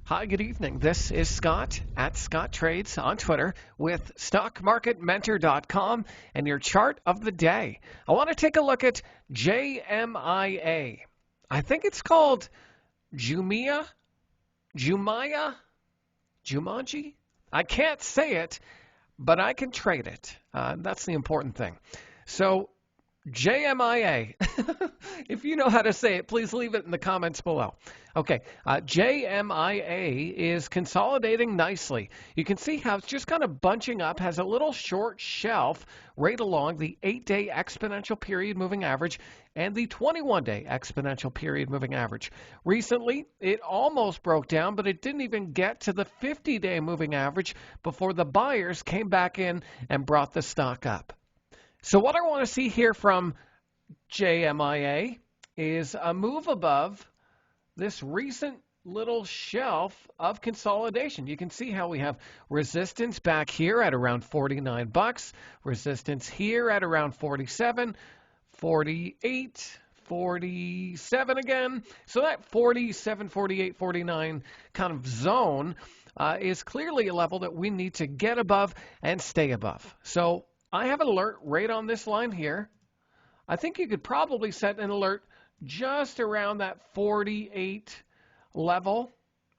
Hi, good evening. This is Scott at Scott Trades on Twitter with StockMarketMentor.com and your chart of the day. I want to take a look at JMIA. I think it's called Jumia, Jumanji. I can't say it, but I can trade it. That's the important thing. So JMIA. If you know how to say it, please leave it in the comments below. Okay, JMIA is consolidating nicely. You can see how it's just kind of bunching up, has a little short shelf right along the 8-day exponential period moving average and the 21-day exponential period moving average. Recently, it almost broke down, but it didn't even get to the 50-day moving average before the buyers came back in and brought the stock up. So what I want to see here from JMIA is a move above this recent little shelf of consolidation. You can see how we have resistance back here at around 49 bucks, resistance here at around 47, 48, 47 again. So that 47, 48, 49 kind of zone is clearly a level that we need to get above and stay above. So I have an alert right on this line here. I think you could probably set an alert just around that 48 level,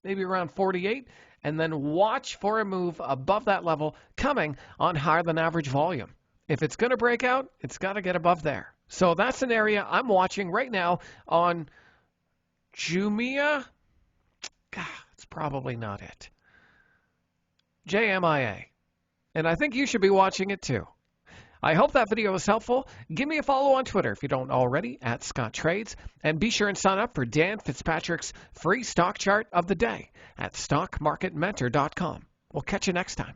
maybe around 48, and then watch for a move above that level coming on higher than average volume. If it's going to break out, it's got to get above there. So that's an area I'm watching right now on Jumia. God, it's probably not it. JMIA. And I think you should be watching it too. I hope that video was helpful. Give me a follow on Twitter if you don't already, at Scott Trades. And be sure and sign up for Dan Fitzpatrick's free stock chart of the day at StockMarketMentor.com. We'll catch you next time.